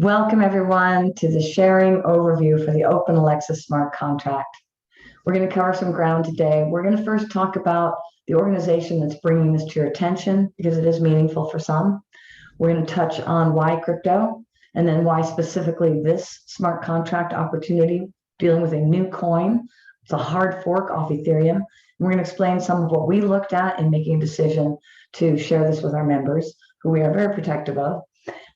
Welcome everyone to the sharing overview for the Open Alexa Smart Contract. We're going to cover some ground today. We're going to first talk about the organization that's bringing this to your attention because it is meaningful for some. We're going to touch on why crypto and then why specifically this smart contract opportunity dealing with a new coin. It's a hard fork off Ethereum. And we're going to explain some of what we looked at in making a decision to share this with our members, who we are very protective of.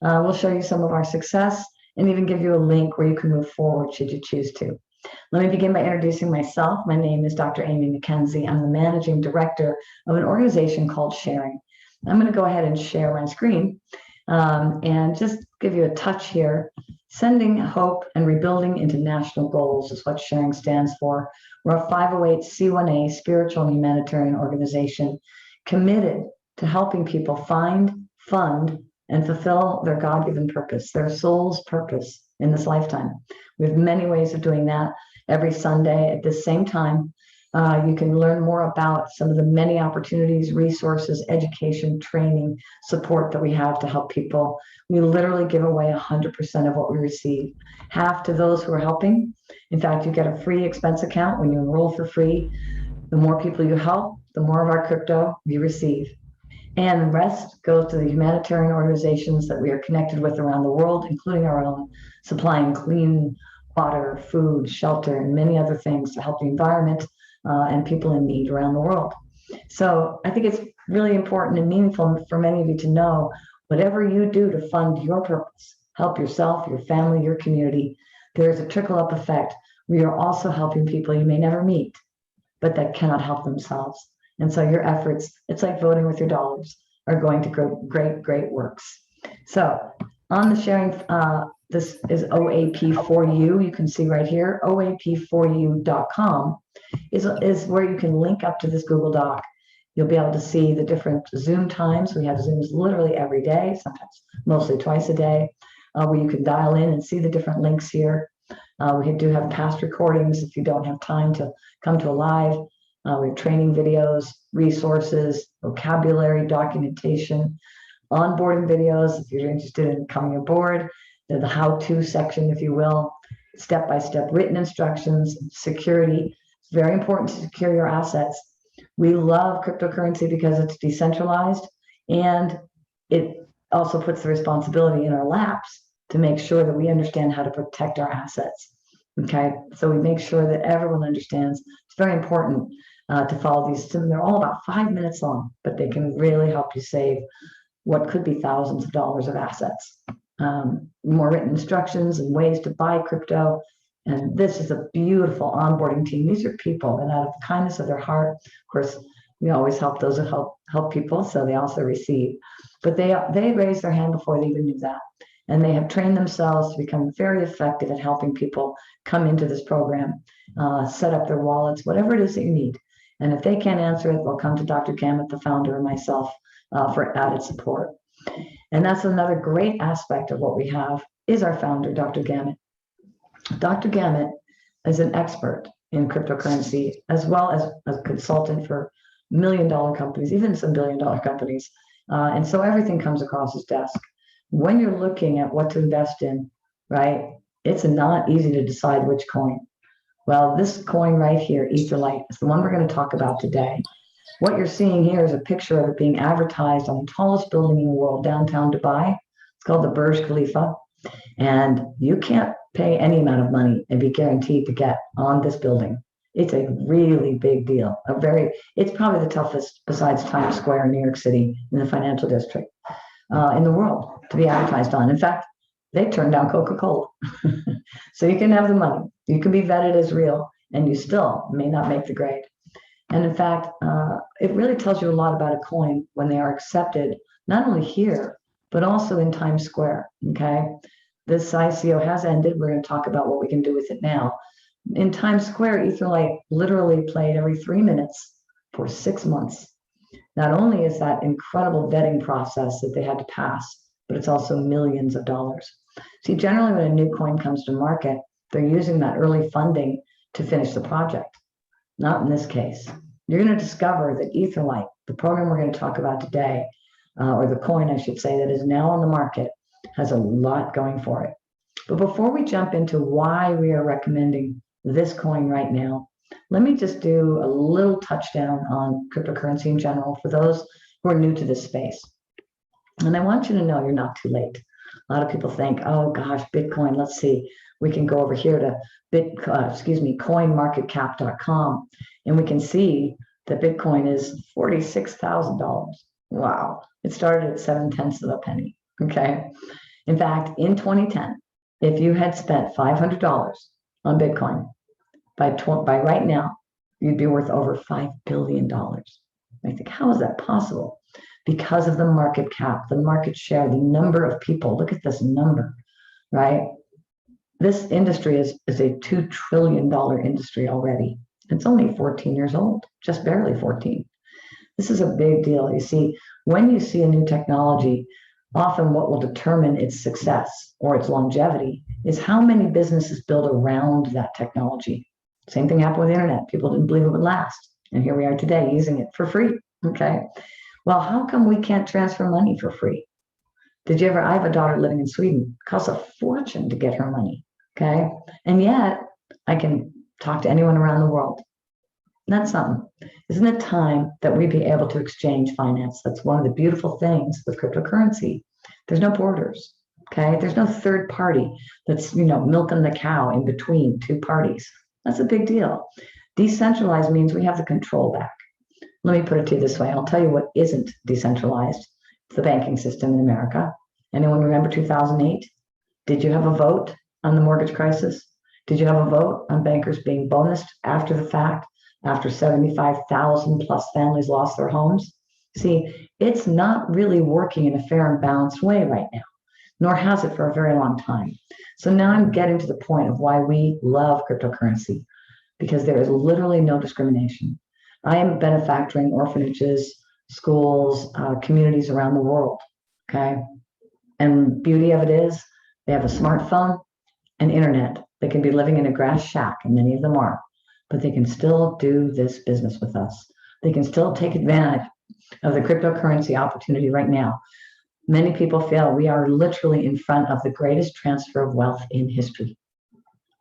We'll show you some of our success and even give you a link where you can move forward should you choose to. Let me begin by introducing myself. My name is Dr. Amy McKenzie. I'm the managing director of an organization called Sharing. I'm going to go ahead and share my screen and just give you a touch here. Sending hope and rebuilding into national goals is what Sharing stands for. We're a 508c1a spiritual and humanitarian organization committed to helping people find, fund, and fulfill their God-given purpose, their soul's purpose in this lifetime. We have many ways of doing that. Every Sunday at this same time, you can learn more about some of the many opportunities, resources, education, training, support that we have to help people. We literally give away 100% of what we receive, half to those who are helping. In fact, you get a free expense account when you enroll for free. The more people you help, the more of our crypto you receive. And the rest goes to the humanitarian organizations that we are connected with around the world, including our own, supplying clean water, food, shelter, and many other things to help the environment and people in need around the world. So I think it's really important and meaningful for many of you to know whatever you do to fund your purpose, help yourself, your family, your community, there is a trickle-up effect where you're also helping people you may never meet, but that cannot help themselves. And so your efforts, it's like voting with your dollars, are going to great works. So on the sharing, this is OAP4U. You can see right here, OAP4U.com is where you can link up to this Google Doc. You'll be able to see the different Zoom times. We have Zooms literally every day, sometimes mostly twice a day, where you can dial in and see the different links here. We do have past recordings if you don't have time to come to a live. We have training videos, resources, vocabulary, documentation, onboarding videos if you're interested in coming aboard, the how-to section, if you will, step-by-step written instructions, security. It's very important to secure your assets. We love cryptocurrency because it's decentralized and it also puts the responsibility in our laps to make sure that we understand how to protect our assets. Okay, so we make sure that everyone understands. It's very important to follow these. They're all about 5 minutes long, but they can really help you save what could be thousands of dollars of assets. More written instructions and ways to buy crypto. And this is a beautiful onboarding team. These are people that out of the kindness of their heart, of course, we always help those that help people, so they also receive. But they raised their hand before they even knew that. And they have trained themselves to become very effective at helping people come into this program, set up their wallets, whatever it is that you need. And if they can't answer it, they'll come to Dr. Gamet, the founder, and myself for added support. And that's another great aspect of what we have is our founder, Dr. Gamet. Dr. Gamet is an expert in cryptocurrency, as well as a consultant for million-dollar companies, even some billion-dollar companies. And so everything comes across his desk. When you're looking at what to invest in, right, it's not easy to decide which coin. Well, this coin right here, Etherlight, is the one we're going to talk about today. What you're seeing here is a picture of it being advertised on the tallest building in the world, downtown Dubai. It's called the Burj Khalifa. And you can't pay any amount of money and be guaranteed to get on this building. It's a really big deal. It's probably the toughest, besides Times Square in New York City, in the financial district, in the world to be advertised on. In fact, they turned down Coca-Cola. So you can have the money. You can be vetted as real, and you still may not make the grade. And in fact, it really tells you a lot about a coin when they are accepted, not only here, but also in Times Square, okay? This ICO has ended. We're going to talk about what we can do with it now. In Times Square, Etherlight literally played every 3 minutes for 6 months. Not only is that incredible vetting process that they had to pass, but it's also millions of dollars. See, generally when a new coin comes to market, they're using that early funding to finish the project. Not in this case. You're going to discover that Etherlight, the program we're going to talk about today, or the coin, I should say, that is now on the market, has a lot going for it. But before we jump into why we are recommending this coin right now, let me just do a little touchdown on cryptocurrency in general for those who are new to this space. And I want you to know you're not too late. A lot of people think, oh gosh, Bitcoin, let's see, we can go over here to coinmarketcap.com, and we can see that Bitcoin is $46,000. Wow. It started at 7/10 of a penny. Okay. In fact, in 2010, if you had spent $500 on Bitcoin, by right now, you'd be worth over $5 billion. I think, how is that possible? Because of the market cap, the market share, the number of people. Look at this number, right? This industry is a $2 trillion industry already. It's only 14 years old, just barely 14. This is a big deal. You see, when you see a new technology, often what will determine its success or its longevity is how many businesses build around that technology. Same thing happened with the internet. People didn't believe it would last. And here we are today using it for free. Okay. Well, how come we can't transfer money for free? I have a daughter living in Sweden. It costs a fortune to get her money. Okay. And yet I can talk to anyone around the world. That's something. Isn't it time that we be able to exchange finance? That's one of the beautiful things with cryptocurrency. There's no borders. Okay. There's no third party that's, milking the cow in between two parties. That's a big deal. Decentralized means we have the control back. Let me put it to you this way. I'll tell you what isn't decentralized. It's the banking system in America. Anyone remember 2008? Did you have a vote on the mortgage crisis? Did you have a vote on bankers being bonused after the fact, after 75,000 plus families lost their homes? See, it's not really working in a fair and balanced way right now, nor has it for a very long time. So now I'm getting to the point of why we love cryptocurrency, because there is literally no discrimination. I am benefactoring orphanages, schools, communities around the world, okay? And beauty of it is they have a smartphone and internet. They can be living in a grass shack, and many of them are, but they can still do this business with us. They can still take advantage of the cryptocurrency opportunity right now. Many people feel we are literally in front of the greatest transfer of wealth in history.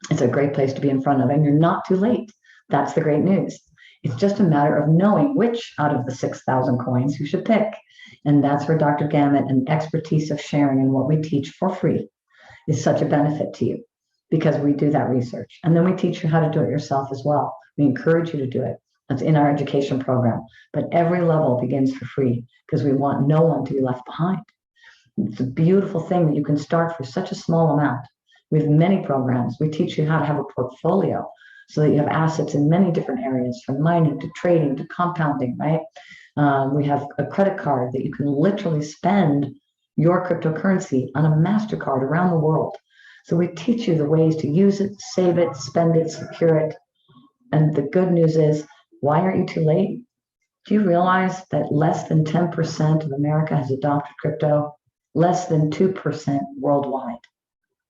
It's a great place to be in front of, and you're not too late. That's the great news. It's just a matter of knowing which out of the 6,000 coins you should pick. And that's where Dr. Gamet and expertise of sharing and what we teach for free is such a benefit to you, because we do that research. And then we teach you how to do it yourself as well. We encourage you to do it. That's in our education program. But every level begins for free because we want no one to be left behind. It's a beautiful thing that you can start for such a small amount. We have many programs. We teach you how to have a portfolio so that you have assets in many different areas, from mining to trading to compounding, right? We have a credit card that you can literally spend your cryptocurrency on a MasterCard around the world. So we teach you the ways to use it, save it, spend it, secure it. And the good news is, why aren't you too late? Do you realize that less than 10% of America has adopted crypto? Less than 2% worldwide.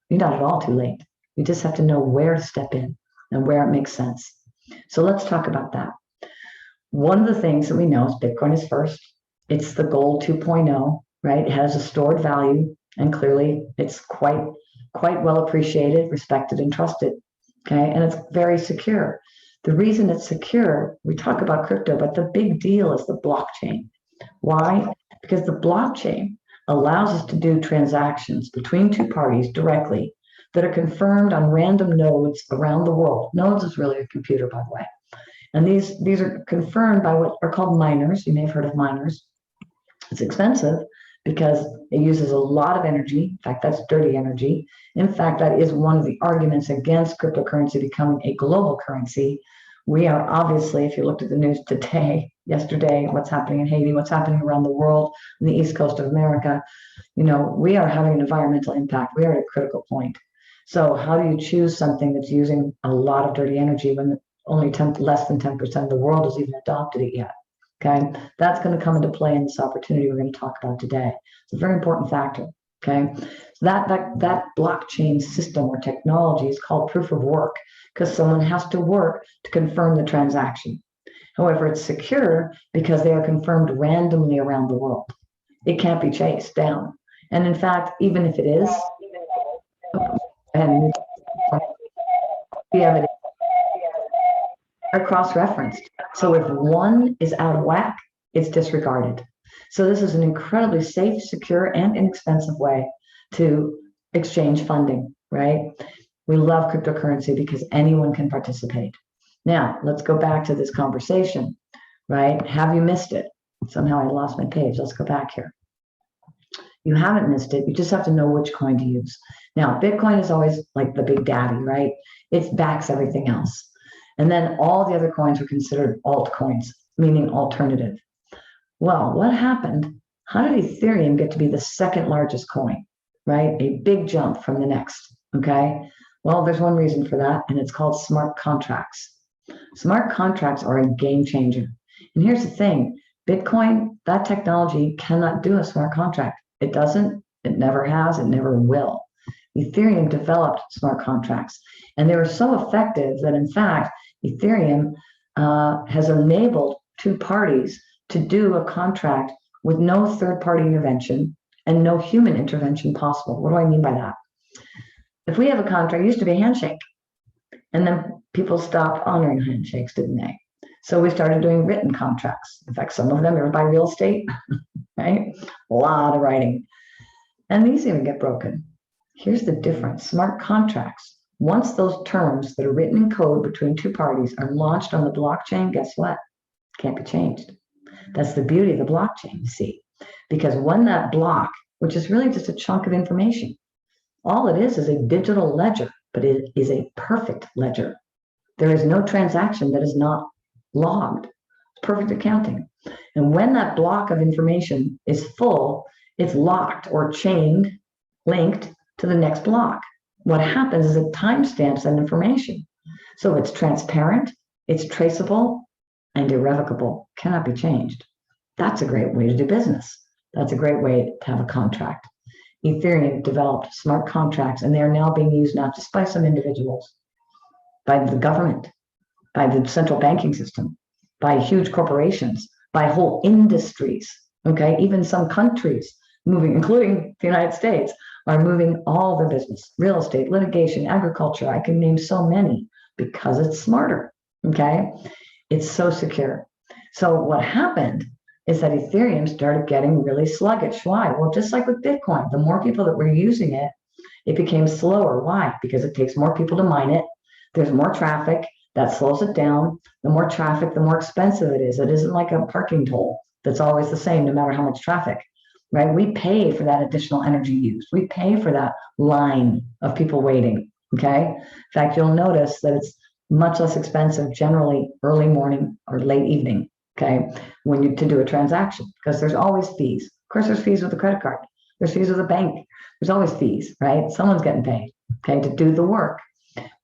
You're not at all too late. You just have to know where to step in and where it makes sense. So let's talk about that. One of the things that we know is Bitcoin is first. It's the gold 2.0, right? It has a stored value, and clearly it's quite well appreciated, respected, and trusted. Okay, and it's very secure. The reason it's secure, we talk about crypto, but the big deal is the blockchain. Why? Because the blockchain allows us to do transactions between two parties directly that are confirmed on random nodes around the world. Nodes is really a computer, by the way. And these are confirmed by what are called miners. You may have heard of miners. It's expensive because it uses a lot of energy. In fact, that's dirty energy. In fact, that is one of the arguments against cryptocurrency becoming a global currency. We are obviously, if you looked at the news today, yesterday, what's happening in Haiti, what's happening around the world, on the East Coast of America, we are having an environmental impact. We are at a critical point. So how do you choose something that's using a lot of dirty energy when only less than 10% of the world has even adopted it yet? Okay, that's going to come into play in this opportunity we're going to talk about today. It's a very important factor. Okay, so that blockchain system or technology is called proof of work because someone has to work to confirm the transaction. However, it's secure because they are confirmed randomly around the world. It can't be chased down. And in fact, even if it is, and we have it are cross-referenced. So if one is out of whack, it's disregarded. So this is an incredibly safe, secure, and inexpensive way to exchange funding, right? We love cryptocurrency because anyone can participate. Now, let's go back to this conversation, right? Have you missed it? Somehow I lost my page. Let's go back here. You haven't missed it. You just have to know which coin to use. Now, Bitcoin is always like the big daddy, right? It backs everything else. And then all the other coins were considered altcoins, meaning alternative. Well, what happened? How did Ethereum get to be the second largest coin, right? A big jump from the next, okay? Well, there's one reason for that, and it's called smart contracts. Smart contracts are a game changer. And here's the thing, Bitcoin, that technology cannot do a smart contract. It doesn't, it never has, it never will. Ethereum developed smart contracts, and they were so effective that in fact, Ethereum has enabled two parties to do a contract with no third-party intervention and no human intervention possible. What do I mean by that? If we have a contract, it used to be a handshake, and then people stopped honoring handshakes, didn't they? So we started doing written contracts. In fact, some of them are by real estate, right? A lot of writing. And these even get broken. Here's the difference. Smart contracts, once those terms that are written in code between two parties are launched on the blockchain, guess what? Can't be changed. That's the beauty of the blockchain, you see. Because when that block, which is really just a chunk of information, all it is a digital ledger, but it is a perfect ledger. There is no transaction that is not logged. It's perfect accounting. And when that block of information is full, it's locked or chained, linked to the next block. What happens is it timestamps that information. So it's transparent, it's traceable, and irrevocable, cannot be changed. That's a great way to do business. That's a great way to have a contract. Ethereum developed smart contracts, and they are now being used not just by some individuals, by the government, by the central banking system, by huge corporations, by whole industries, okay? Even some countries moving, including the United States, are moving all their business, real estate, litigation, agriculture. I can name so many because it's smarter, okay? It's so secure. So what happened is that Ethereum started getting really sluggish. Why? Well, just like with Bitcoin, the more people that were using it, it became slower. Why? Because it takes more people to mine it. There's more traffic. That slows it down. The more traffic, the more expensive it is. It isn't like a parking toll that's always the same no matter how much traffic, right? We pay for that additional energy used. We pay for that line of people waiting, okay? In fact, you'll notice that it's much less expensive generally early morning or late evening, okay, when you to do a transaction, because there's always fees. Of course, there's fees with a credit card. There's fees with a bank. There's always fees, right? Someone's getting paid, okay, to do the work.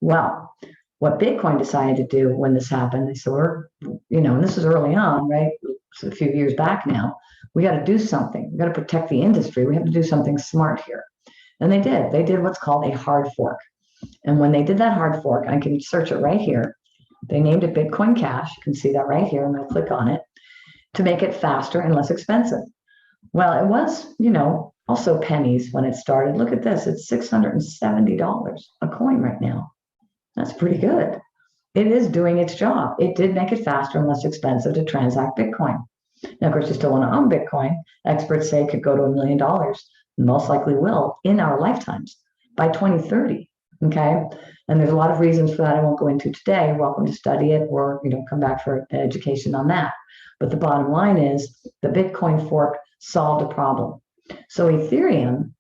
Well, what Bitcoin decided to do when this happened, they said, and this is early on, right? It's a few years back now. We got to do something. We got to protect the industry. We have to do something smart here. And they did. They did what's called a hard fork. And when they did that hard fork, I can search it right here. They named it Bitcoin Cash. You can see that right here. I'm going to click on it to make it faster and less expensive. Well, it was, also pennies when it started. Look at this. It's $670 a coin right now. That's pretty good. It is doing its job. It did make it faster and less expensive to transact Bitcoin. Now, of course, you still want to own Bitcoin. Experts say it could go to $1 million, most likely will, in our lifetimes by 2030, okay? And there's a lot of reasons for that I won't go into today. You're welcome to study it or, come back for education on that. But the bottom line is the Bitcoin fork solved a problem. So Ethereum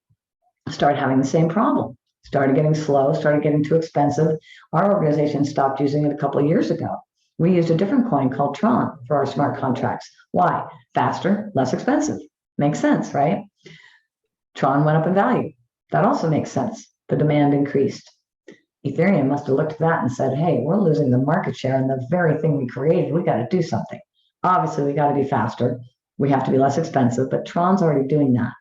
started having the same problem. Started getting slow, started getting too expensive. Our organization stopped using it a couple of years ago. We used a different coin called Tron for our smart contracts. Why? Faster, less expensive. Makes sense, right? Tron went up in value. That also makes sense. The demand increased. Ethereum must have looked at that and said, hey, we're losing the market share in the very thing we created. We got to do something. Obviously, we got to be faster. We have to be less expensive, but Tron's already doing that.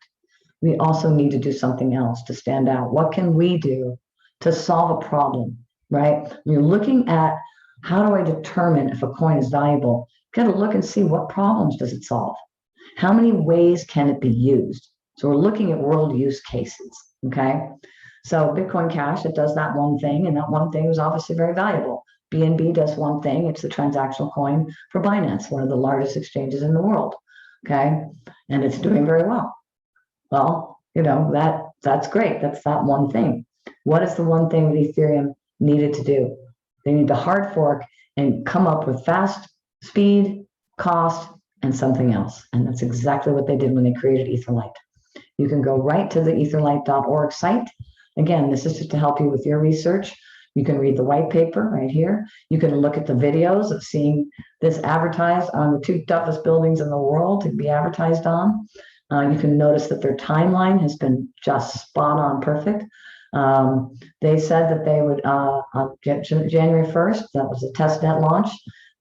We also need to do something else to stand out. What can we do to solve a problem, right? When you're looking at how do I determine if a coin is valuable, you got to look and see what problems does it solve? How many ways can it be used? So we're looking at world use cases, okay? So Bitcoin Cash, it does that one thing, and that one thing is obviously very valuable. BNB does one thing. It's the transactional coin for Binance, one of the largest exchanges in the world, okay? And it's doing very well. Well, that's great. That's that one thing. What is the one thing that Ethereum needed to do? They need to hard fork and come up with fast speed, cost, and something else. And that's exactly what they did when they created Etherlite. You can go right to the etherlite.org site. Again, this is just to help you with your research. You can read the white paper right here. You can look at the videos of seeing this advertised on the 2 toughest buildings in the world to be advertised on. You can notice that their timeline has been just spot on perfect. They said that they would, on January 1st, that was a test net launch.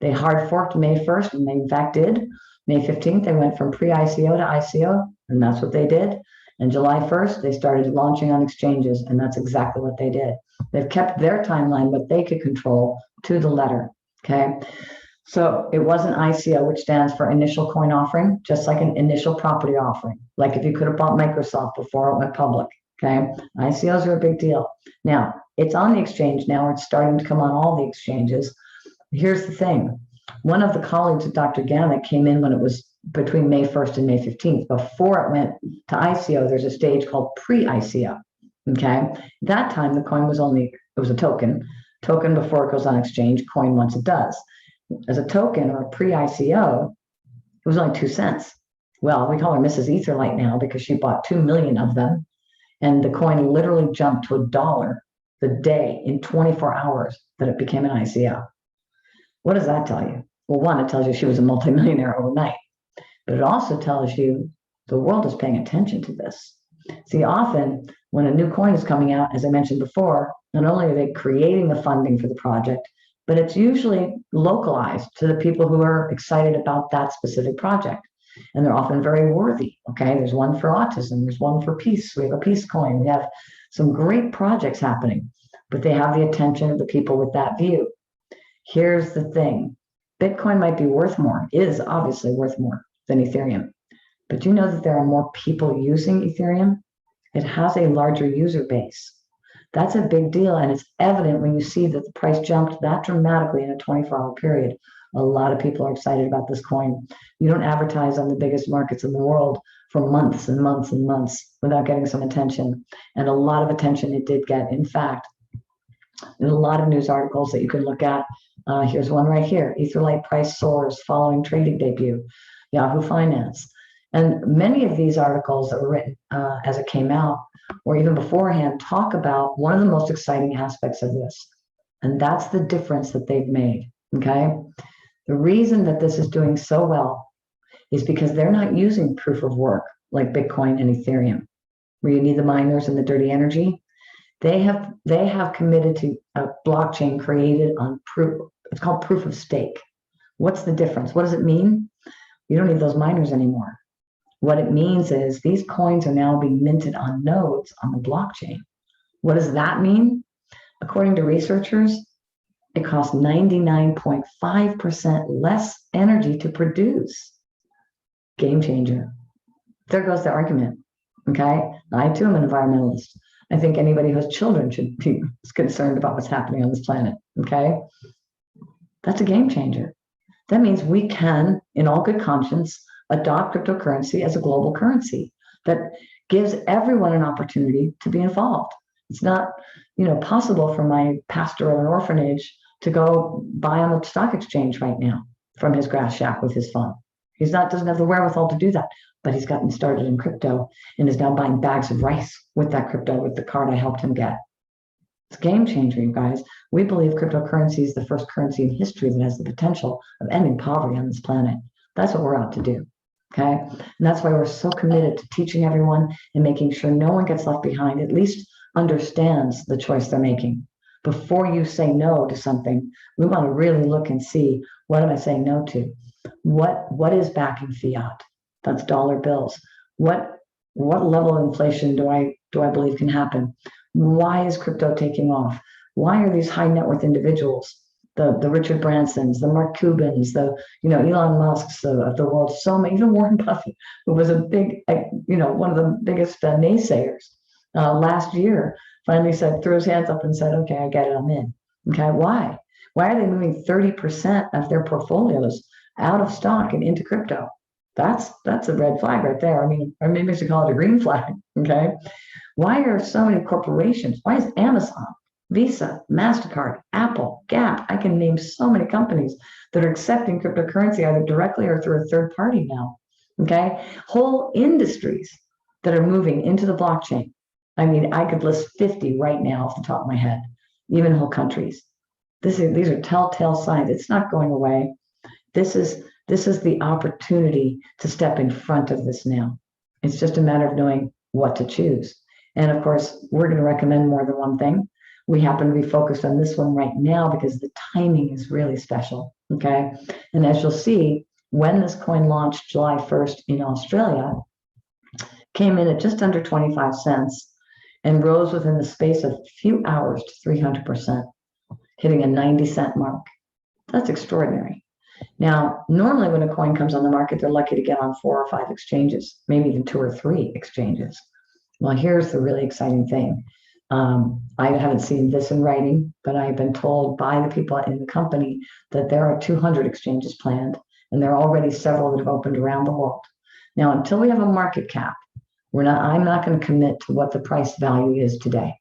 They hard forked May 1st, and they in fact did. May 15th, they went from pre-ICO to ICO, and that's what they did. And July 1st, they started launching on exchanges, and that's exactly what they did. They've kept their timeline, what they could control, to the letter, okay? So it was an ICO, which stands for initial coin offering, just like an initial property offering. Like if you could have bought Microsoft before it went public, okay? ICOs are a big deal. Now, it's on the exchange now, or it's starting to come on all the exchanges. Here's the thing. One of the colleagues of Dr. Gamet came in when it was between May 1st and May 15th. Before it went to ICO, there's a stage called pre-ICO, okay? That time, the coin was it was a token before it goes on exchange, coin once it does. As a token or a pre-ICO, it was only 2 cents. Well, we call her Mrs. Etherlite now because she bought 2 million of them, and the coin literally jumped to $1 the day in 24 hours that it became an ICO. What does that tell you? Well, one, it tells you she was a multimillionaire overnight, but it also tells you the world is paying attention to this. See, often when a new coin is coming out, as I mentioned before, not only are they creating the funding for the project, but it's usually localized to the people who are excited about that specific project. And they're often very worthy, okay? There's one for autism, there's one for peace. We have a peace coin. We have some great projects happening, but they have the attention of the people with that view. Here's the thing. Bitcoin might be worth more, is obviously worth more than Ethereum. But you know that there are more people using Ethereum? It has a larger user base. That's a big deal, and it's evident when you see that the price jumped that dramatically in a 24-hour period. A lot of people are excited about this coin. You don't advertise on the biggest markets in the world for months and months and months without getting some attention. And a lot of attention it did get. In fact, there's a lot of news articles that you can look at. Here's one right here. Etherlite price soars following trading debut, Yahoo Finance. And many of these articles that were written as it came out, or even beforehand, talk about one of the most exciting aspects of this. And that's the difference that they've made, okay? The reason that this is doing so well is because they're not using proof of work like Bitcoin and Ethereum, where you need the miners and the dirty energy. They have committed to a blockchain created on proof. It's called proof of stake. What's the difference? What does it mean? You don't need those miners anymore. What it means is these coins are now being minted on nodes on the blockchain. What does that mean? According to researchers, it costs 99.5% less energy to produce. Game changer. There goes the argument, okay? I too am an environmentalist. I think anybody who has children should be concerned about what's happening on this planet, okay? That's a game changer. That means we can, in all good conscience, adopt cryptocurrency as a global currency that gives everyone an opportunity to be involved. It's not, possible for my pastor of an orphanage to go buy on the stock exchange right now from his grass shack with his fund. Doesn't have the wherewithal to do that, but he's gotten started in crypto and is now buying bags of rice with that crypto with the card I helped him get. It's a game changer, you guys. We believe cryptocurrency is the first currency in history that has the potential of ending poverty on this planet. That's what we're out to do. Okay. And that's why we're so committed to teaching everyone and making sure no one gets left behind, at least understands the choice they're making. Before you say no to something, we want to really look and see, what am I saying no to? What is backing fiat? That's dollar bills. What level of inflation do I believe can happen? Why is crypto taking off? Why are these high net worth individuals the Richard Bransons, the Mark Cubans, Elon Musk's of the world, so many, even Warren Buffett, who was a big, one of the biggest naysayers last year, finally threw his hands up and said, okay, I get it, I'm in. Okay, why? Why are they moving 30% of their portfolios out of stock and into crypto? That's a red flag right there. I mean, or maybe I should call it a green flag, okay? Why are so many corporations, why is Amazon, Visa, MasterCard, Apple, Gap, I can name so many companies that are accepting cryptocurrency either directly or through a third party now, okay? Whole industries that are moving into the blockchain. I mean, I could list 50 right now off the top of my head, even whole countries. These are telltale signs. It's not going away. This is the opportunity to step in front of this now. It's just a matter of knowing what to choose. And of course, we're going to recommend more than one thing. We happen to be focused on this one right now because the timing is really special, okay? And as you'll see, when this coin launched July 1st in Australia, came in at just under 25 cents and rose within the space of a few hours to 300%, hitting a 90-cent mark. That's extraordinary. Now, normally when a coin comes on the market, they're lucky to get on 4 or 5 exchanges, maybe even 2 or 3 exchanges. Well, here's the really exciting thing. I haven't seen this in writing, but I've been told by the people in the company that there are 200 exchanges planned, and there are already several that have opened around the world. Now, until we have a market cap, I'm not going to commit to what the price value is today.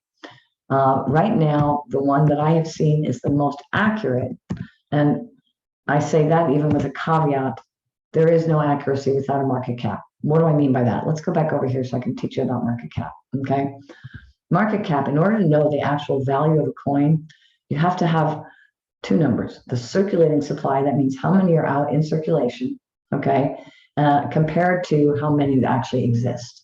Right now, the one that I have seen is the most accurate, and I say that even with a caveat, there is no accuracy without a market cap. What do I mean by that? Let's go back over here so I can teach you about market cap, okay? Market cap, in order to know the actual value of a coin, you have to have 2 numbers. The circulating supply, that means how many are out in circulation, okay, compared to how many actually exist,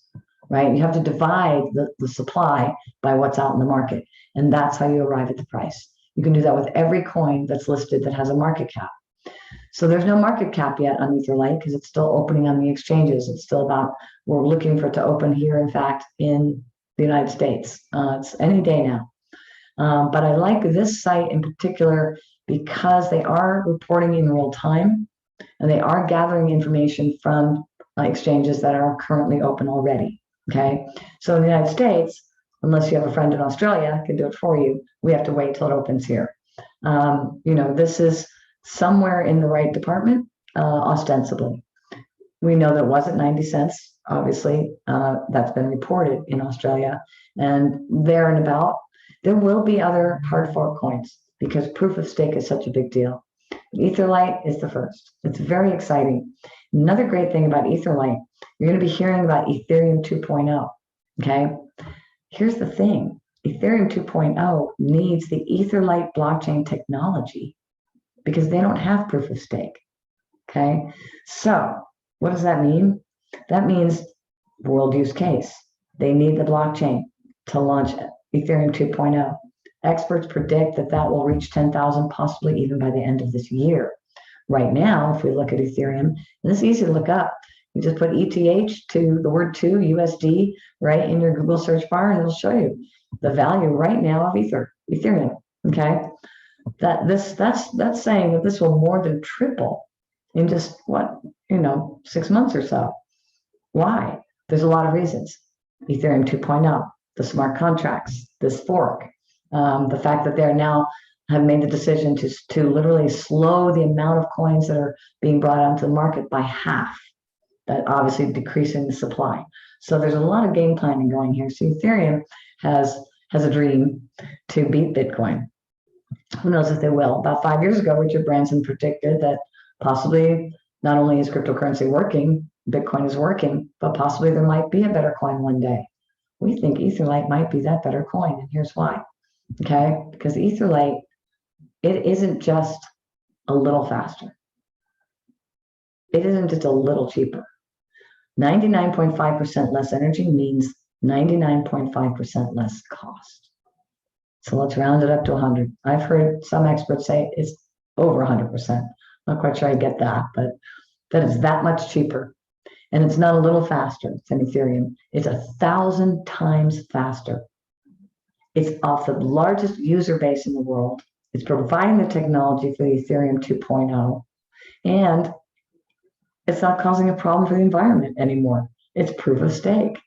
right? You have to divide the supply by what's out in the market, and that's how you arrive at the price. You can do that with every coin that's listed that has a market cap. So there's no market cap yet on Etherlight because it's still opening on the exchanges. It's still we're looking for it to open here, in fact, in the United States. It's any day now. But I like this site in particular because they are reporting in real time and they are gathering information from exchanges that are currently open already, okay? So in the United States, unless you have a friend in Australia can do it for you, we have to wait till it opens here. This is somewhere in the right department, ostensibly. We know that it was at 90 cents, obviously, that's been reported in Australia, and there and about. There will be other hard fork coins because proof of stake is such a big deal. Etherlight is the first. It's very exciting. Another great thing about Etherlight, you're going to be hearing about Ethereum 2.0, okay? Here's the thing. Ethereum 2.0 needs the Etherlight blockchain technology because they don't have proof of stake, okay? So what does that mean? That means world use case. They need the blockchain to launch Ethereum 2.0. Experts predict that will reach 10,000, possibly even by the end of this year. Right now, if we look at Ethereum, and this is easy to look up, you just put ETH to the word 2, USD, right, in your Google search bar, and it'll show you the value right now of Ethereum, okay? That's saying that this will more than triple in just 6 months or so. Why? There's a lot of reasons. Ethereum 2.0, the smart contracts, this fork, the fact that they're now have made the decision to literally slow the amount of coins that are being brought onto the market by half, that obviously decreasing the supply. So there's a lot of game planning going here. So Ethereum has a dream to beat Bitcoin. Who knows if they will? About 5 years ago, Richard Branson predicted that possibly not only is cryptocurrency working, Bitcoin is working, but possibly there might be a better coin one day. We think Etherlight might be that better coin, and here's why. Okay, because Etherlight, it isn't just a little faster. It isn't just a little cheaper. 99.5% less energy means 99.5% less cost. So let's round it up to 100. I've heard some experts say it's over 100%. Not quite sure I get that, but that is that much cheaper. And it's not a little faster than Ethereum. It's 1,000 times faster. It's off the largest user base in the world. It's providing the technology for the Ethereum 2.0, and it's not causing a problem for the environment anymore. It's proof of stake.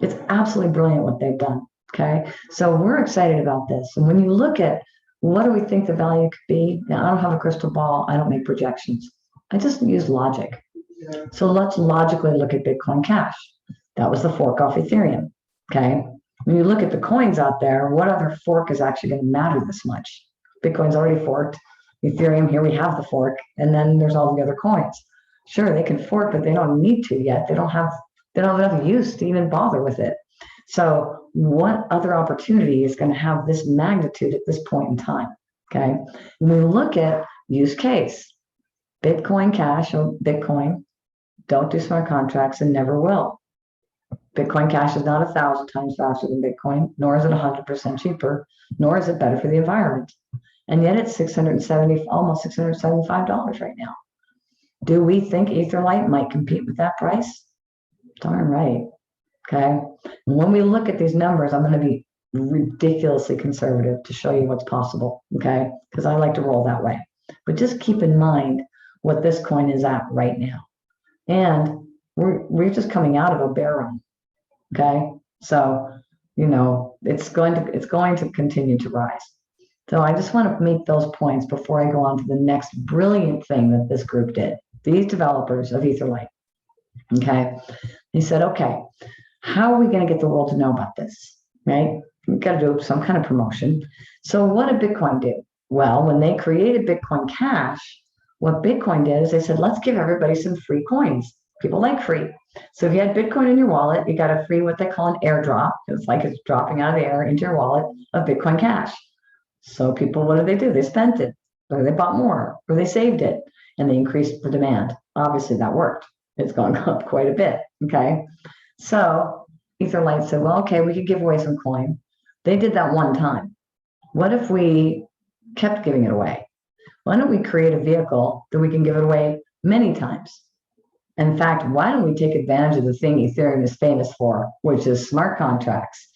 It's absolutely brilliant what they've done. Okay, so we're excited about this. And when you look at what do we think the value could be, now I don't have a crystal ball. I don't make projections. I just use logic. So let's logically look at Bitcoin Cash. That was the fork off Ethereum. Okay, when you look at the coins out there, what other fork is actually going to matter this much? Bitcoin's already forked. Ethereum, here we have the fork, and then there's all the other coins. Sure, they can fork, but they don't need to yet. They don't have enough use to even bother with it. So what other opportunity is going to have this magnitude at this point in time? Okay. When we look at use case, Bitcoin Cash or Bitcoin don't do smart contracts and never will. Bitcoin Cash is not 1,000 times faster than Bitcoin, nor is it 100% cheaper, nor is it better for the environment. And yet it's almost $675 right now. Do we think Etherlight might compete with that price? Darn right. Okay. And when we look at these numbers, I'm going to be ridiculously conservative to show you what's possible. Okay. Because I like to roll that way. But just keep in mind what this coin is at right now. And we're just coming out of a bear run. Okay. So, it's going to continue to rise. So I just want to make those points before I go on to the next brilliant thing that this group did. These developers of Etherlight. Okay. He said, okay, how are we going to get the world to know about this? Right? We've got to do some kind of promotion. So what did Bitcoin do? Well, when they created Bitcoin Cash, what Bitcoin did is they said, let's give everybody some free coins. People like free. So if you had Bitcoin in your wallet, you got a free, what they call an airdrop. It's like it's dropping out of the air into your wallet of Bitcoin Cash. So people, what did they do? They spent it, or they bought more, or they saved it, and they increased the demand. Obviously that worked. It's gone up quite a bit. Okay. So Etherlight said, well, okay, we could give away some coin. They did that one time. What if we kept giving it away? Why don't we create a vehicle that we can give it away many times? In fact, why don't we take advantage of the thing Ethereum is famous for, which is smart contracts?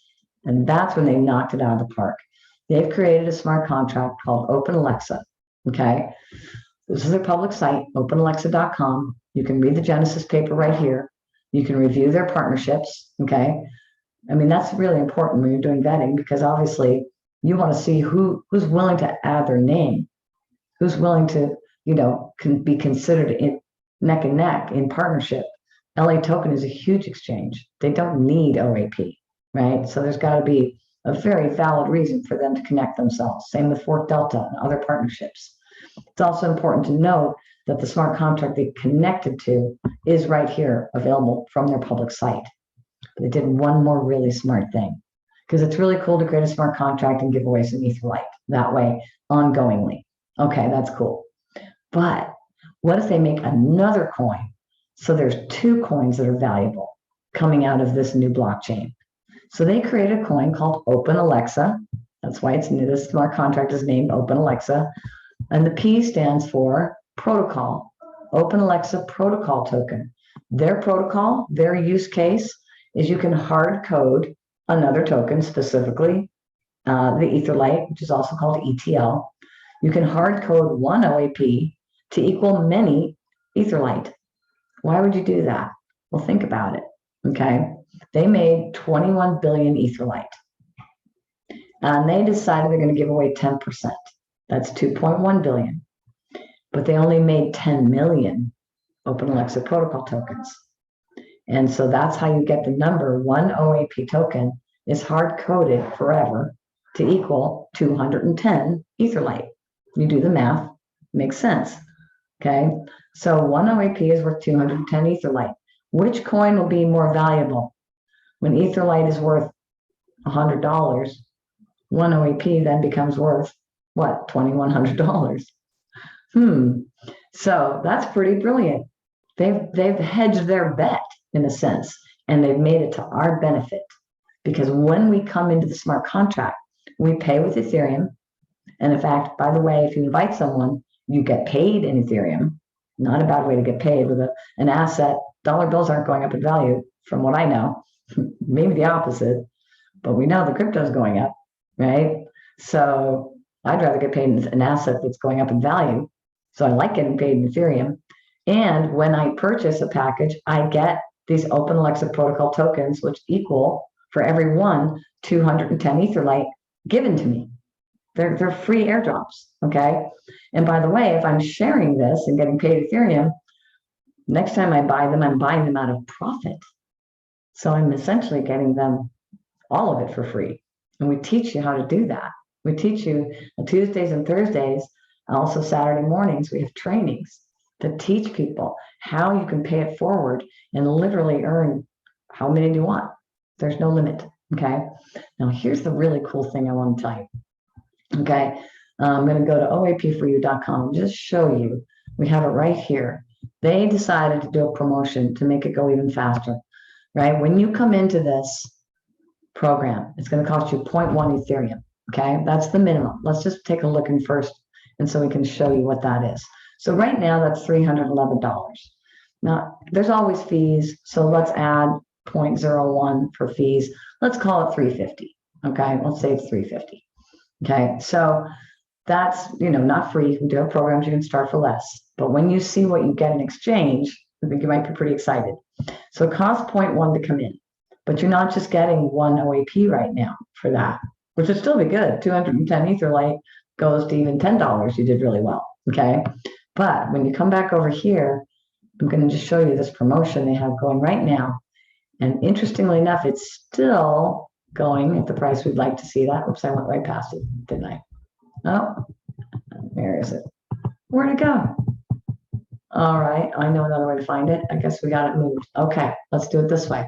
And that's when they knocked it out of the park. They've created a smart contract called OpenAlexa. Okay. This is their public site, openalexa.com. You can read the Genesis paper right here. You can review their partnerships. Okay. I mean, that's really important when you're doing vetting, because obviously you want to see who's willing to add their name, who's willing to, can be considered in neck and neck in partnership. LA Token is a huge exchange. They don't need OAP, right? So there's got to be a very valid reason for them to connect themselves. Same with Fork Delta and other partnerships. It's also important to note that the smart contract they connected to is right here, available from their public site. But they did one more really smart thing, because it's really cool to create a smart contract and give away some Etherlight that way ongoingly. Okay, that's cool. But what if they make another coin? So there's two coins that are valuable coming out of this new blockchain. So they created a coin called OpenAlexa. That's why it's new. This smart contract is named OpenAlexa. And the P stands for protocol, OpenAlexa protocol token. Their protocol, their use case is you can hard code another token, specifically the Etherlight, which is also called ETL. You can hard code one OAP to equal many Etherlight. Why would you do that? Well, think about it. Okay. They made 21 billion Etherlight. And they decided they're going to give away 10%. That's 2.1 billion. But they only made 10 million OpenAlexa protocol tokens. And so that's how you get the number. One OAP token is hard coded forever to equal 210 Etherlight. You do the math, makes sense. Okay. So one OAP is worth 210 Etherlight. Which coin will be more valuable? When Etherlight is worth $100, one OAP then becomes worth what? $2,100. So that's pretty brilliant. They've hedged their bet in a sense, and they've made it to our benefit, because when we come into the smart contract, we pay with Ethereum. And in fact, by the way, if you invite someone, you get paid in Ethereum. Not a bad way to get paid with an asset. Dollar bills aren't going up in value, from what I know. Maybe the opposite, but we know the crypto is going up, right? So I'd rather get paid in an asset that's going up in value. So I like getting paid in Ethereum. And when I purchase a package, I get these Open Alexa Protocol tokens, which equal for every one 210 Etherlight given to me. They're free airdrops, okay? And by the way, if I'm sharing this and getting paid Ethereum, next time I buy them, I'm buying them out of profit. So I'm essentially getting them all of it for free. And we teach you how to do that. We teach you on Tuesdays and Thursdays, also Saturday mornings, we have trainings that teach people how you can pay it forward and literally earn how many do you want. There's no limit, okay? Now, here's the really cool thing I want to tell you, okay? I'm going to go to oapforyou.com and just show you. We have it right here. They decided to do a promotion to make it go even faster, right? When you come into this program, it's going to cost you 0.1 Ethereum, okay? That's the minimum. Let's just take a look in first, and so we can show you what that is. So right now, that's $311. Now, there's always fees, so let's add 0.01 for fees. Let's call it 350, okay? Let's say it's 350, okay? So that's, not free. We do have programs you can start for less. But when you see what you get in exchange, I think you might be pretty excited. So it costs 0.1 to come in, but you're not just getting one OAP right now for that, which would still be good. 210 Etherlight goes to even $10. You did really well, okay? But when you come back over here, I'm going to just show you this promotion they have going right now. And interestingly enough, it's still going at the price we'd like to see that. Oops, I went right past it, didn't I? Oh, where is it? Where'd it go? All right, I know another way to find it. I guess we got it moved. Okay, let's do it this way.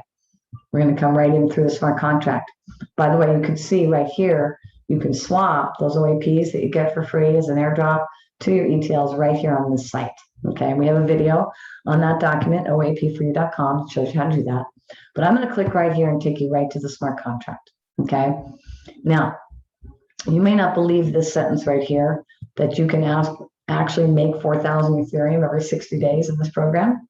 We're going to come right in through the smart contract. By the way, you can see right here, you can swap those OAPs that you get for free as an airdrop to your ETLs right here on this site. Okay, and we have a video on that document, oapforyou.com, that shows you how to do that. But I'm going to click right here and take you right to the smart contract. Okay, now you may not believe this sentence right here, that you can actually make 4,000 Ethereum every 60 days in this program.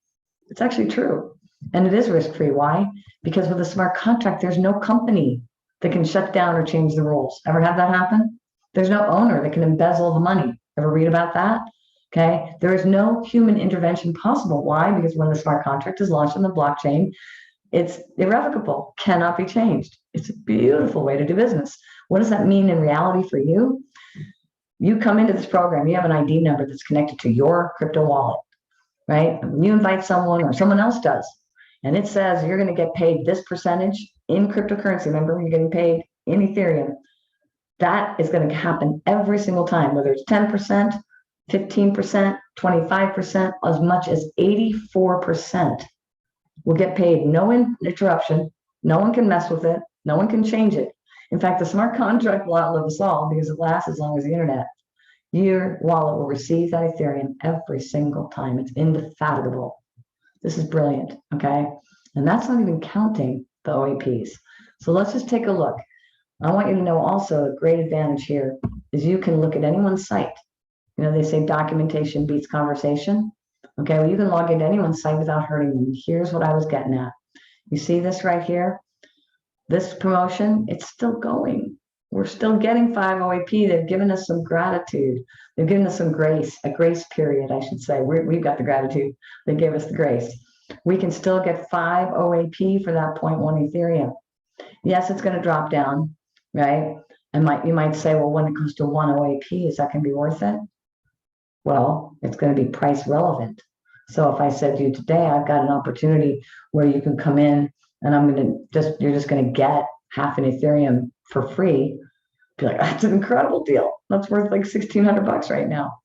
It's actually true. And it is risk-free. Why? Because with a smart contract, there's no company that can shut down or change the rules. Ever have that happen? There's no owner that can embezzle the money. Ever read about that? Okay. There is no human intervention possible. Why? Because when the smart contract is launched on the blockchain, it's irrevocable, cannot be changed. It's a beautiful way to do business. What does that mean in reality for you? You come into this program, you have an ID number that's connected to your crypto wallet, right? And when you invite someone or someone else does, and it says you're going to get paid this percentage in cryptocurrency, remember, you're getting paid in Ethereum, that is going to happen every single time, whether it's 10%, 15%, 25%, as much as 84% will get paid, no interruption, no one can mess with it, no one can change it. In fact, the smart contract will outlive us all because it lasts as long as the internet. Your wallet will receive that Ethereum every single time. It's indefatigable. This is brilliant, okay? And that's not even counting the OAPs. So let's just take a look. I want you to know also a great advantage here is you can look at anyone's site. They say documentation beats conversation. Okay, well, you can log into anyone's site without hurting them. Here's what I was getting at. You see this right here? This promotion, it's still going. We're still getting 5 OAP. They've given us some gratitude. They've given us some grace, a grace period, I should say. We've got the gratitude. They gave us the grace. We can still get 5 OAP for that 0.1 Ethereum. Yes, it's going to drop down, right? And you might say, well, when it goes to 1 OAP, is that going to be worth it? Well, it's going to be price relevant. So if I said to you today, I've got an opportunity where you can come in and you're just going to get half an Ethereum for free, be like, that's an incredible deal. That's worth like $1,600 right now.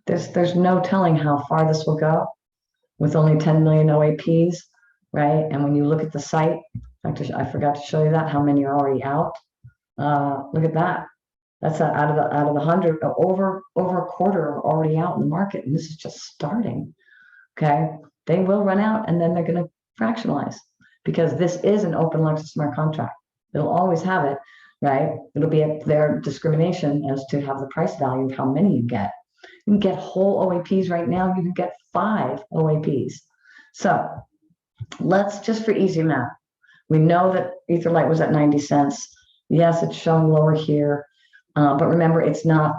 There's no telling how far this will go with only 10 million OAPs, right? And when you look at the site, in fact, I forgot to show you that, how many are already out. Look at that. That's out of the 100, over a quarter are already out in the market, and this is just starting. Okay, they will run out, and then they're going to fractionalize because this is an open Alexa smart contract. It'll always have it, right? It'll be at their discrimination as to have the price value of how many you get. You can get whole OAPs right now. You can get 5 OAPs. So let's just for easy math. We know that Etherlight was at 90 cents. Yes, it's shown lower here. But remember, it's not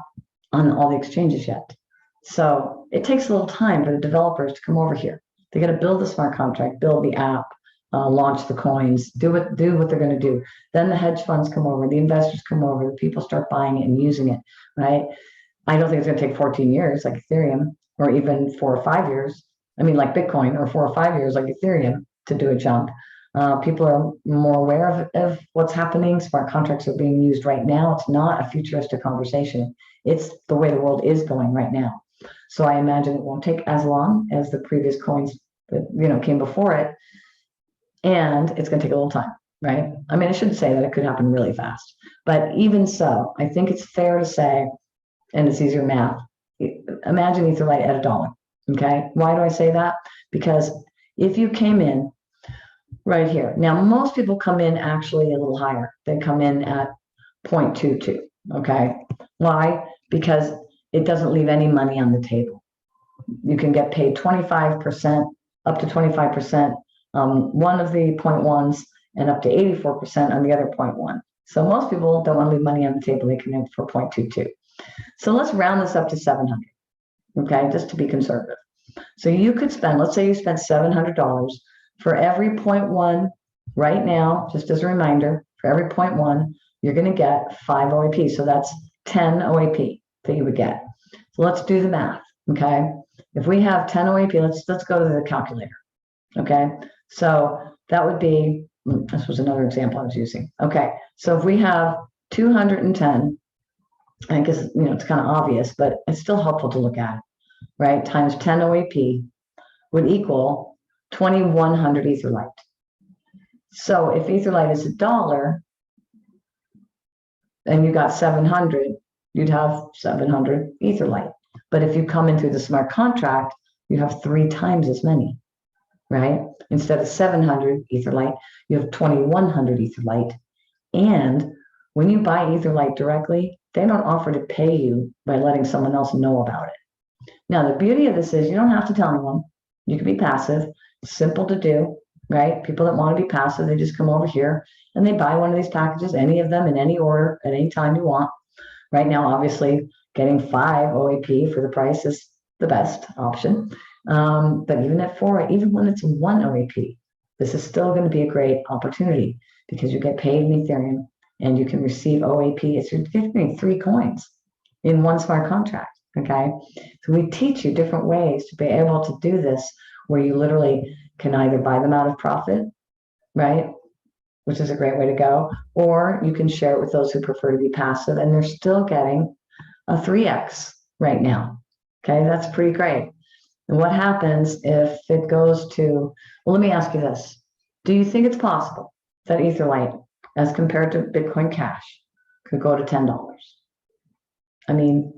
on all the exchanges yet. So it takes a little time for the developers to come over here. They got to build the smart contract, build the app, launch the coins, do what they're going to do. Then the hedge funds come over, the investors come over, the people start buying it and using it, right? I don't think it's going to take 14 years like Ethereum, or even 4 or 5 years. I mean, like Bitcoin, or 4 or 5 years like Ethereum to do a jump. People are more aware of what's happening. Smart contracts are being used right now. It's not a futuristic conversation. It's the way the world is going right now. So I imagine it won't take as long as the previous coins that came before it, and it's going to take a little time, right? I mean, I shouldn't say that it could happen really fast, but even so, I think it's fair to say, and it's easier math. Imagine Etherlight at $1. Okay, why do I say that? Because if you came in right here, now most people come in actually a little higher. They come in at 0.22. Okay, why? Because it doesn't leave any money on the table. You can get paid 25%, up to 25%, one of the 0.1s, and up to 84% on the other 0.1. So most people don't want to leave money on the table. They come in for 0.22. So let's round this up to 700, okay, just to be conservative. So you could spend, let's say you spent $700 for every 0.1 right now, just as a reminder, for every 0.1, you're going to get 5 OAP. So that's 10 OAP that you would get. So let's do the math, okay? If we have 10 OAP, let's go to the calculator, okay? So that would be, this was another example I was using. Okay, so if we have 210, I guess, it's kind of obvious, but it's still helpful to look at, right? Times 10 OAP would equal 2,100 Etherlight. So if Etherlight is $1 and you got 700, you'd have 700 Etherlight. But if you come in through the smart contract, you have 3 times as many, right? Instead of 700 Etherlight, you have 2,100 Etherlight. And when you buy Etherlight directly, they don't offer to pay you by letting someone else know about it. Now, the beauty of this is you don't have to tell anyone. You can be passive. It's simple to do, right? People that want to be passive, they just come over here and they buy one of these packages, any of them in any order at any time you want. Right now, obviously, getting 5 OAP for the price is the best option. But even at 4, even when it's 1 OAP, this is still going to be a great opportunity because you get paid in Ethereum and you can receive OAP. It's getting 3 coins in one smart contract, okay? So we teach you different ways to be able to do this where you literally can either buy them out of profit, right? Which is a great way to go, or you can share it with those who prefer to be passive and they're still getting a 3x right now, okay? That's pretty great. And what happens if it goes to, well, let me ask you this. Do you think it's possible that Etherlight, as compared to Bitcoin Cash, could go to $10? I mean,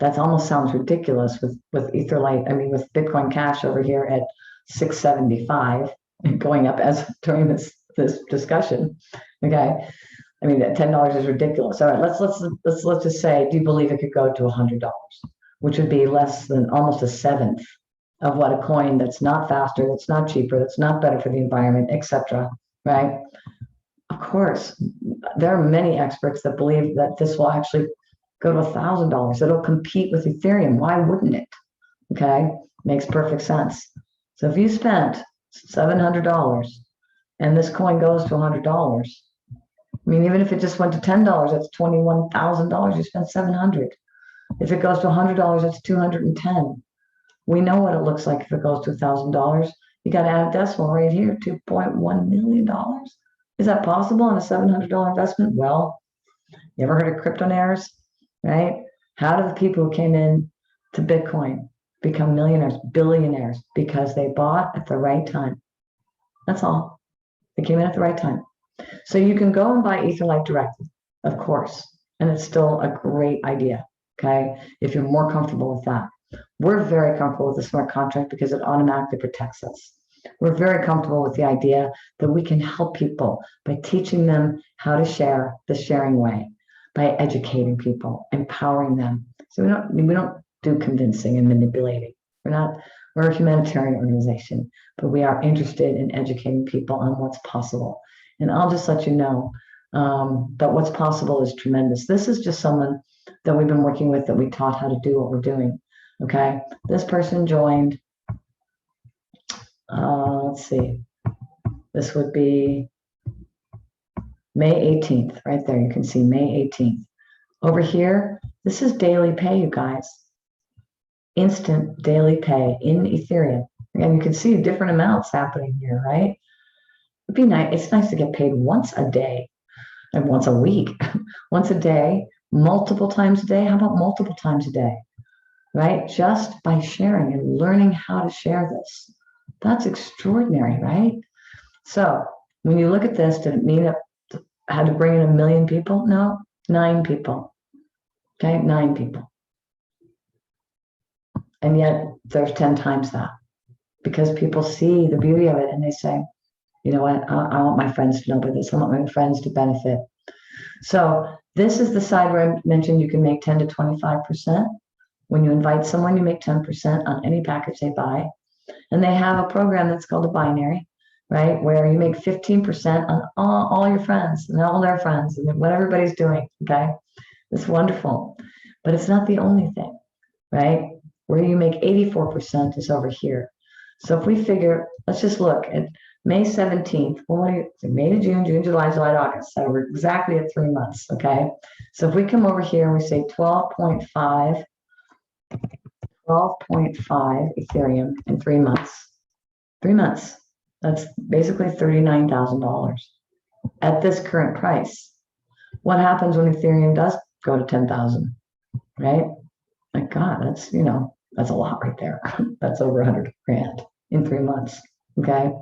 that almost sounds ridiculous with Etherlight. I mean, with Bitcoin Cash over here at 675 and going up as during this discussion. Okay, I mean, $10 is ridiculous. All right, let's just say, do you believe it could go to $100, which would be less than almost a seventh of what a coin that's not faster, that's not cheaper, that's not better for the environment, etc. Right? Of course, there are many experts that believe that this will actually go to $1,000. It'll compete with Ethereum. Why wouldn't it? Okay, makes perfect sense. So if you spent $700 and this coin goes to $100, I mean, even if it just went to $10, that's $21,000. You spent 700. If it goes to $100, that's 210. We know what it looks like if it goes to $1,000. You got to add a decimal right here, $2.1 million. Is that possible on a $700 investment? Well, you ever heard of cryptonaires, right? How do the people who came in to Bitcoin become millionaires, billionaires? Because they bought at the right time. That's all. They came in at the right time. So you can go and buy Etherlight directly, of course, and it's still a great idea, okay, if you're more comfortable with that. We're very comfortable with the smart contract because it automatically protects us. We're very comfortable with the idea that we can help people by teaching them how to share the sharing way, by educating people, empowering them. So we don't do convincing and manipulating. We're a humanitarian organization, but we are interested in educating people on what's possible. And I'll just let you know, But what's possible is tremendous. This is just someone that we've been working with, that we taught how to do what we're doing. Okay, this person joined, let's see, this would be May 18th, right there. You can see May 18th. Over here, this is daily pay, you guys. Instant daily pay in Ethereum. And you can see different amounts happening here, right? It'd be nice. It's nice to get paid once a day and once a week, once a day, multiple times a day. How about multiple times a day, right? Just by sharing and learning how to share this. That's extraordinary, right? So when you look at this, did it mean it had to bring in 1 million people? No, 9 people. Okay, 9 people. And yet there's 10 times that, because people see the beauty of it and they say, you know what, I want my friends to know about this. I want my friends to benefit. So this is the side where I mentioned you can make 10 to 25%. When you invite someone, you make 10% on any package they buy. And they have a program that's called a binary, right? Where you make 15% on all your friends and all their friends and what everybody's doing, okay? It's wonderful, but it's not the only thing, right? Where you make 84% is over here. So if we figure, let's just look at May 17th, well, what do you think? May to June, June, July, July, August. So we're exactly at 3 months, okay? So if we come over here and we say 12.5 Ethereum in 3 months. 3 months. That's basically $39,000 at this current price. What happens when Ethereum does go to 10,000, right? My God, that's, that's a lot right there. That's over 100 grand in 3 months, okay?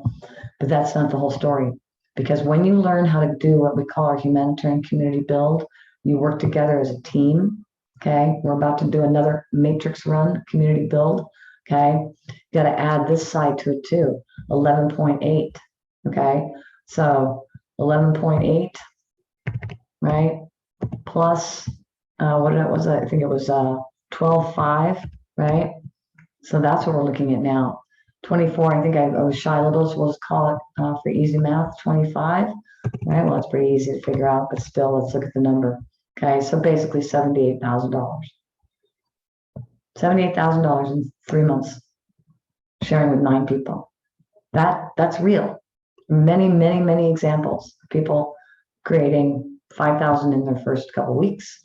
But that's not the whole story, because when you learn how to do what we call our humanitarian community build, you work together as a team, okay? We're about to do another matrix run, community build, okay? You got to add this side to it too, 11.8, okay? So 11.8, right? Plus, what was it? I think it was 12.5, right? So that's what we're looking at now. 24, I think I was shy a little, so we'll just call it for easy math, 25, right? Well, it's pretty easy to figure out, but still, let's look at the number. Okay, so basically $78,000. $78,000 in 3 months, sharing with 9 people. That's real. Many, many, many examples of people creating 5,000 in their first couple of weeks,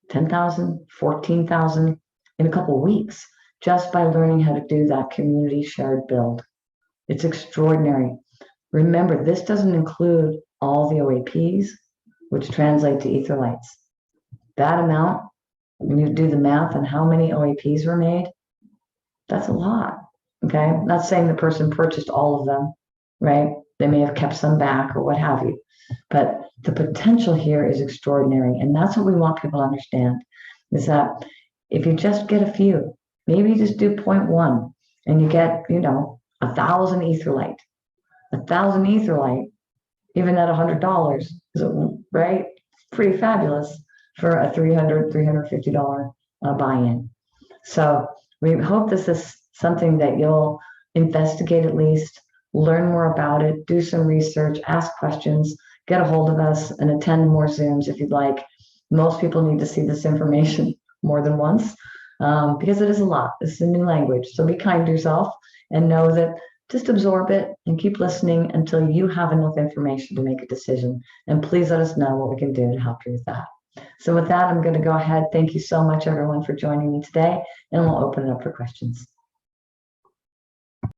10,000, 14,000 in a couple of weeks, just by learning how to do that community shared build. It's extraordinary. Remember, this doesn't include all the OAPs, which translate to Etherlights. That amount, when you do the math on how many OAPs were made, that's a lot, okay? I'm not saying the person purchased all of them, right? They may have kept some back or what have you, but the potential here is extraordinary. And that's what we want people to understand, is that if you just get a few, maybe you just do 0.1 and you get, 1,000 Etherlight. 1,000 Etherlight, even at $100, is right? Pretty fabulous for a $350 buy-in. So we hope this is something that you'll investigate at least, learn more about it, do some research, ask questions, get a hold of us, and attend more Zooms if you'd like. Most people need to see this information more than once, because it is a lot. It's a new language. So be kind to yourself and know that just absorb it and keep listening until you have enough information to make a decision. And please let us know what we can do to help you with that. So with that, I'm going to go ahead. Thank you so much, everyone, for joining me today, and we'll open it up for questions.